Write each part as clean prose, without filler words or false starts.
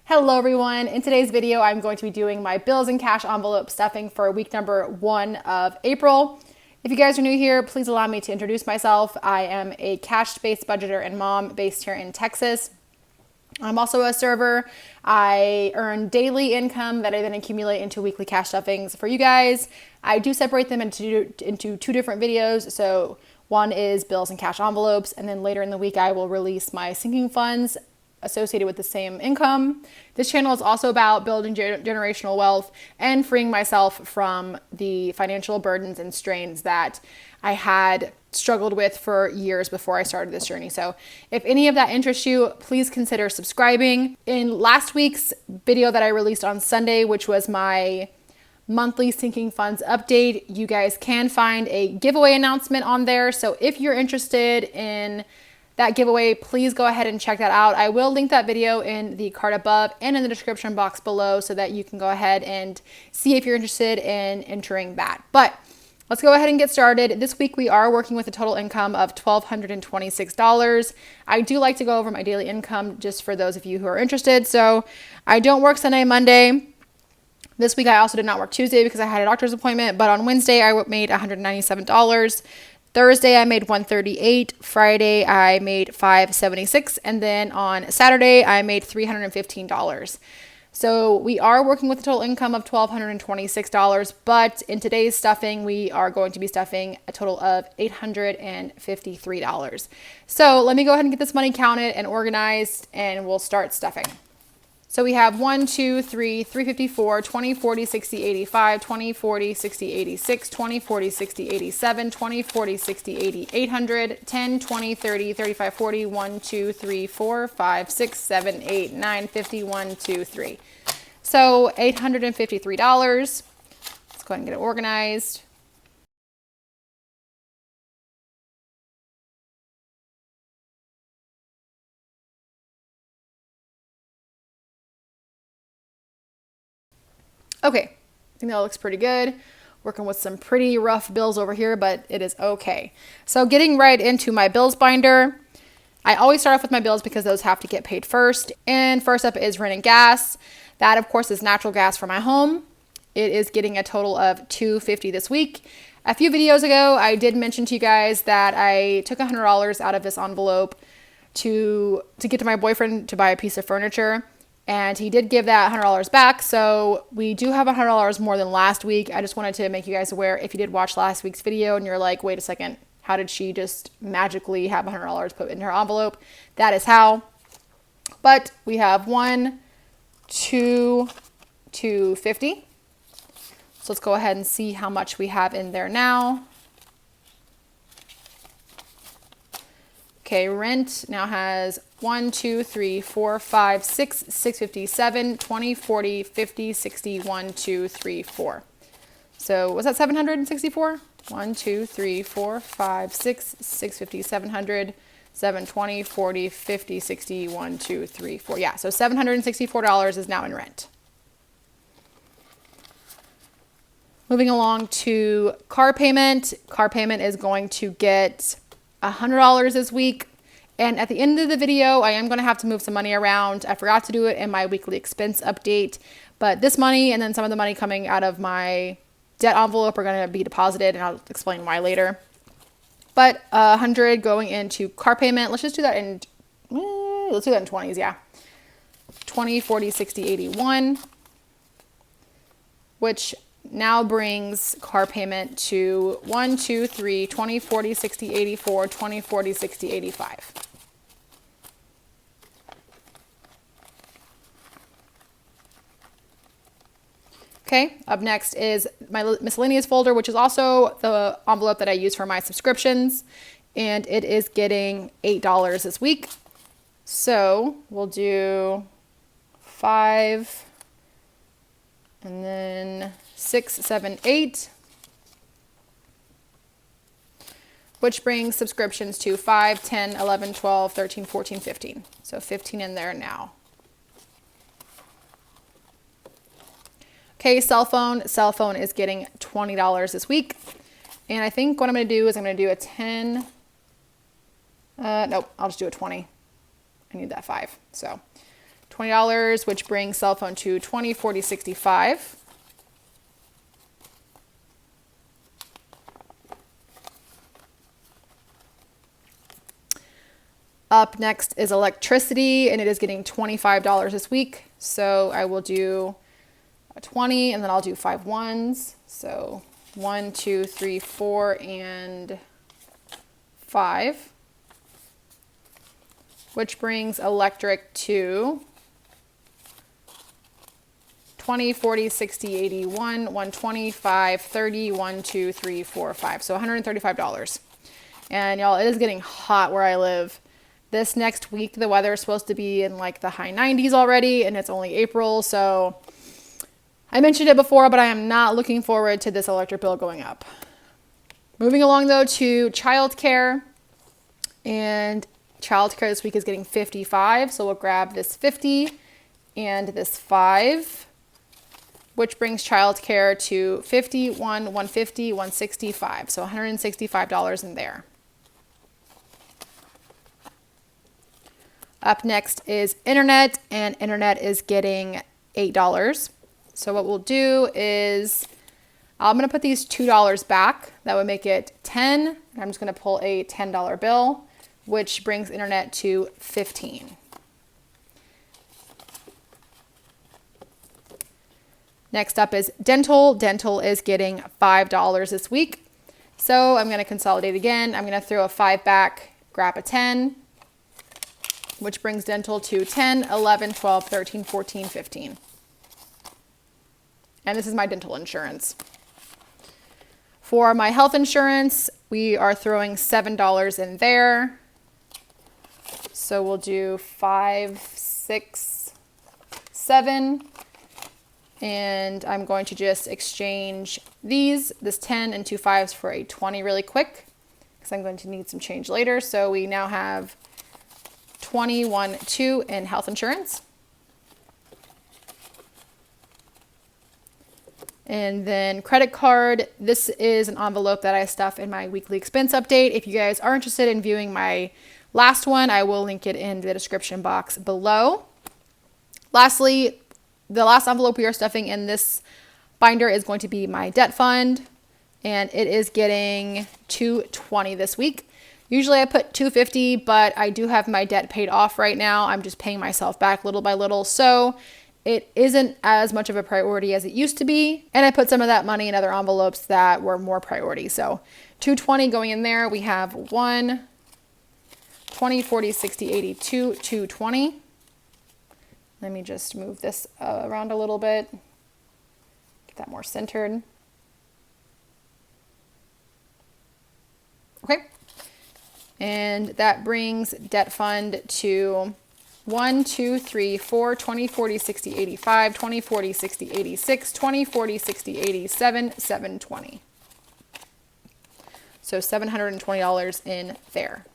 Hello everyone. In today's video, I'm going to be doing my bills and cash envelope stuffing for week number 1 of April. If you guys are new here, please allow me to introduce myself. I am a cash-based budgeter and mom based here in Texas. I'm also a server. I earn daily income that I then accumulate into weekly cash stuffings for you guys. I do separate them into two different videos. So one is bills and cash envelopes, and then later in the week I will release my sinking funds associated with the same income. This channel is also about building generational wealth and freeing myself from the financial burdens and strains that I had struggled with for years before I started this journey. So if any of that interests you, please consider subscribing. In last week's video that I released on Sunday, which was my monthly sinking funds update, you guys can find a giveaway announcement on there. So if you're interested in that giveaway, please go ahead and check that out. I will link that video in the card above and in the description box below so that you can go ahead and see if you're interested in entering that. But let's go ahead and get started. This week we are working with a total income of $1,226. I do like to go over my daily income just for those of you who are interested. So I don't work Sunday, Monday. This week I also did not work Tuesday because I had a doctor's appointment, but on Wednesday I made $197. Thursday I made $138, Friday I made $576, and then on Saturday I made $315. So we are working with a total income of $1,226, but in today's stuffing we are going to be stuffing a total of $853. So let me go ahead and get this money counted and organized, and we'll start stuffing. So we have 1, 2, 3, 354, 20, 40, 60, 85, 20, 40, 60, 86, 20, 40, 60, 87, 20, 40, 60, 80, 800, 10, 20, 30, 35, 40, 1, 2, 3, 4, 5, 6, 7, 8, 9, 50, 1, 2, 3. So $853. Let's go ahead and get it organized. Okay, I think that looks pretty good. Working with some pretty rough bills over here, but it is okay. So getting right into my bills binder. I always start off with my bills because those have to get paid first. And first up is rent and gas. That, of course, is natural gas for my home. It is getting a total of $250 this week. A few videos ago, I did mention to you guys that I took $100 out of this envelope to get to my boyfriend to buy a piece of furniture. And he did give that $100 back. So we do have $100 more than last week. I just wanted to make you guys aware if you did watch last week's video and you're like, wait a second, how did she just magically have $100 put in her envelope? That is how. But we have 1, 2, 250. So let's go ahead and see how much we have in there now. Okay, rent now has 1, 2, 3, 4, 5, 6, 657, 20, 40, 50, 60, 1, 2, 3, 4. So was that 764? 1, 2, 3, 4, 5, 6, 650, 700, 720, 40, 50, 60, 1, 2, 3, 4. Yeah, so $764 is now in rent. Moving along to car payment. Car payment is going to get $100 this week. And at the end of the video, I am going to have to move some money around. I forgot to do it in my weekly expense update, but this money and then some of the money coming out of my debt envelope are going to be deposited, and I'll explain why later. But 100 going into car payment. Let's just do that in, let's do that in 20s, yeah. 20, 40, 60, 81, which now brings car payment to 1, 2, 3, 20, 40, 60, 84, 20, 40, 60, 85. Okay, up next is my miscellaneous folder, which is also the envelope that I use for my subscriptions, and it is getting $8 this week. So we'll do 5, and then 6, 7, 8, which brings subscriptions to 5, 10, 11, 12, 13, 14, 15. So 15 in there now. Okay, cell phone. Cell phone is getting $20 this week. And I think what I'm going to do is I'm going to do a 10. Nope, I'll just do a 20. I need that 5. So $20, which brings cell phone to $20, $40, $65. Up next is electricity, and it is getting $25 this week. So I will do a 20, and then I'll do 5 ones. So 1, 2, 3, 4, and 5, which brings electric to 20, 40, 60, 80, 125, 30, 1, 2, 3, 4, 5. So $135. And y'all, it is getting hot where I live. This next week, the weather is supposed to be in like the high 90s already, and it's only April. So I mentioned it before, but I am not looking forward to this electric bill going up. Moving along though to childcare, and childcare this week is getting 55. So we'll grab this 50 and this 5, which brings childcare to 51, 150, 165. So $165 in there. Up next is internet, and internet is getting $8. So what we'll do is I'm going to put these $2 back. That would make it 10. And I'm just going to pull a $10 bill, which brings internet to 15. Next up is dental. Dental is getting $5 this week. So I'm going to consolidate again. I'm going to throw a 5 back, grab a 10, which brings dental to 10, 11, 12, 13, 14, 15. And this is my dental insurance. For my health insurance, we are throwing $7 in there. So we'll do 5, 6, 7. And I'm going to just exchange this 10 and 2 5s for a 20 really quick, because I'm going to need some change later. So we now have 21, 2 in health insurance. And then credit card. This is an envelope that I stuff in my weekly expense update. If you guys are interested in viewing my last one, I will link it in the description box below. Lastly, the last envelope we are stuffing in this binder is going to be my debt fund, and it is getting $220 this week. Usually I put $250, but I do have my debt paid off right now. I'm just paying myself back little by little. So it isn't as much of a priority as it used to be. And I put some of that money in other envelopes that were more priority. So $220 going in there. We have 1, 20, 40, 60, 80, 220. Let me just move this around a little bit. Get that more centered. Okay. And that brings debt fund to 1, 2, 3, 4, 20, 40, 60, 85, 20, 40, 60, 86, 20, 40, 60, 87, 720. So $720 in there.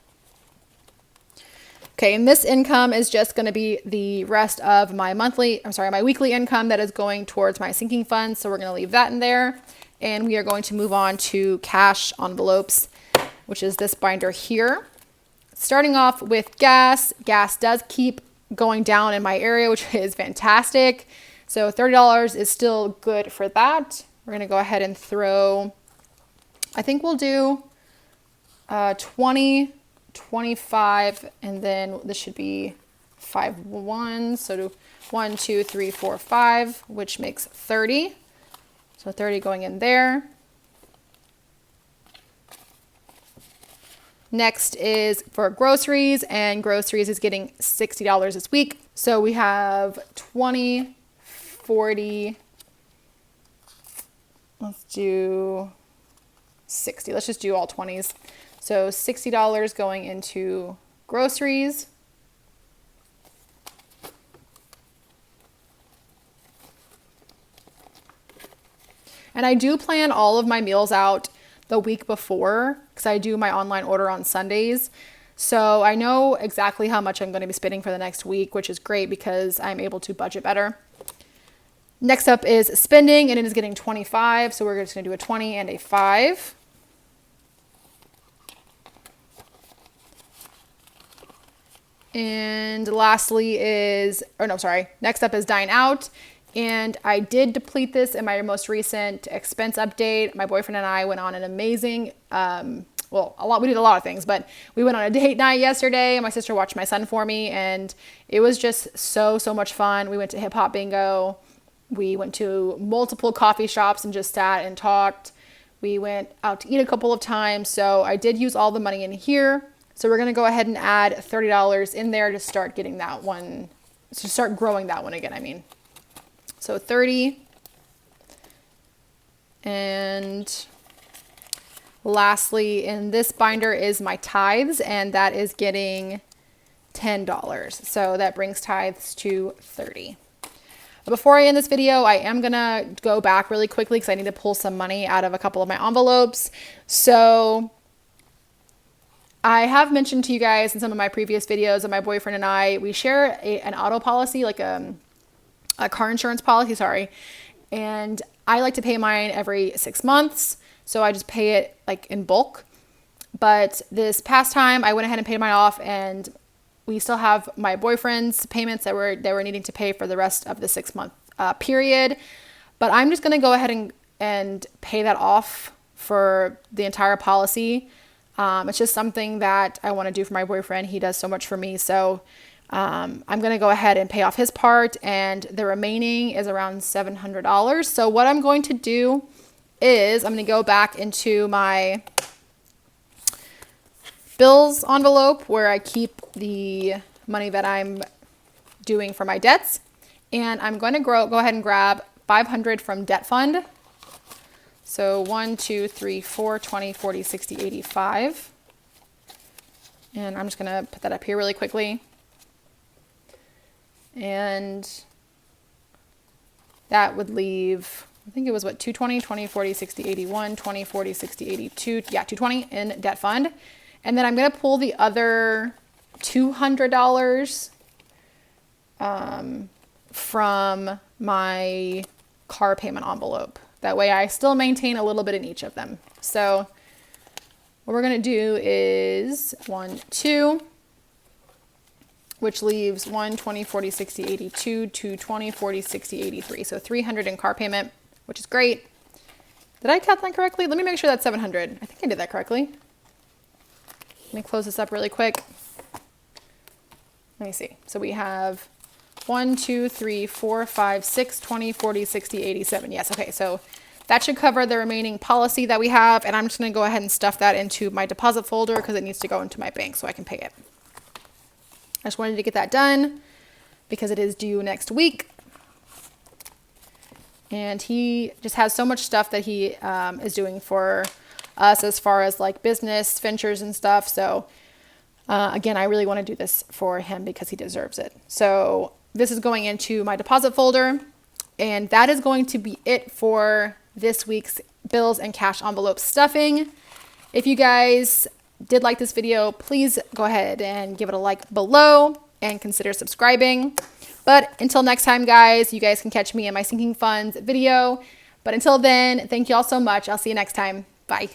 Okay, and this income is just going to be the rest of my my weekly income that is going towards my sinking fund. So we're going to leave that in there. And we are going to move on to cash envelopes, which is this binder here. Starting off with gas. Gas does keep going down in my area, which is fantastic. So $30 is still good for that. We're going to go ahead and throw, I think we'll do 20, 25, and then this should be 5 ones. So do 1, 2, 3, 4, 5, which makes 30. So 30 going in there. Next is for groceries, and groceries is getting $60 this week. So we have 20, 40, let's do 60. Let's just do all 20s. So $60 going into groceries. And I do plan all of my meals out the week before, because I do my online order on Sundays. So I know exactly how much I'm going to be spending for the next week, which is great because I'm able to budget better. Next up is spending, and it is getting 25. So we're just going to do a 20 and a 5. And lastly is, or no, sorry, next up is dine out. And I did deplete this in my most recent expense update. My boyfriend and I went on an amazing, we did a lot of things, but we went on a date night yesterday. My sister watched my son for me, and it was just so much fun. We went to hip hop bingo. We went to multiple coffee shops and just sat and talked. We went out to eat a couple of times. So I did use all the money in here. So we're going to go ahead and add $30 in there to start getting that one, to start growing that one again, I mean. So 30. And lastly, in this binder is my tithes, and that is getting $10. So that brings tithes to 30. Before I end this video, I am going to go back really quickly because I need to pull some money out of a couple of my envelopes. So I have mentioned to you guys in some of my previous videos that my boyfriend and I, we share an auto policy, like a car insurance policy, sorry. And I like to pay mine every 6 months. So I just pay it like in bulk. But this past time I went ahead and paid mine off, and we still have my boyfriend's payments that they were needing to pay for the rest of the 6 month period. But I'm just going to go ahead and pay that off for the entire policy. It's just something that I want to do for my boyfriend. He does so much for me. So I'm going to go ahead and pay off his part, and the remaining is around $700. So what I'm going to do is I'm going to go back into my bills envelope where I keep the money that I'm doing for my debts. And I'm going to go ahead and grab $500 from debt fund. So 1, 2, 3, 4, 20, 40, 60, 85. And I'm just going to put that up here really quickly. And that would leave, I think it was what, 220, 20, 40, 60, 81, 20, 40, 60, 82. Yeah, 220 in debt fund. And then I'm going to pull the other $200 from my car payment envelope. That way I still maintain a little bit in each of them. So what we're going to do is 1, 2, which leaves 1, 20, 40, 60, 82, 220, 40, 60, 83. So 300 in car payment, which is great. Did I count that correctly? Let me make sure that's 700. I think I did that correctly. Let me close this up really quick. Let me see. So we have 1, 2, 3, 4, 5, 6, 20, 40, 60, 87. Yes. Okay. So that should cover the remaining policy that we have. And I'm just going to go ahead and stuff that into my deposit folder because it needs to go into my bank so I can pay it. I just wanted to get that done because it is due next week. And he just has so much stuff that he is doing for us as far as like business ventures and stuff. So again, I really want to do this for him because he deserves it. So this is going into my deposit folder, and that is going to be it for this week's bills and cash envelope stuffing. If you guys did like this video, please go ahead and give it a like below and consider subscribing. But until next time, guys, you guys can catch me in my sinking funds video. But until then, thank you all so much. I'll see you next time. Bye.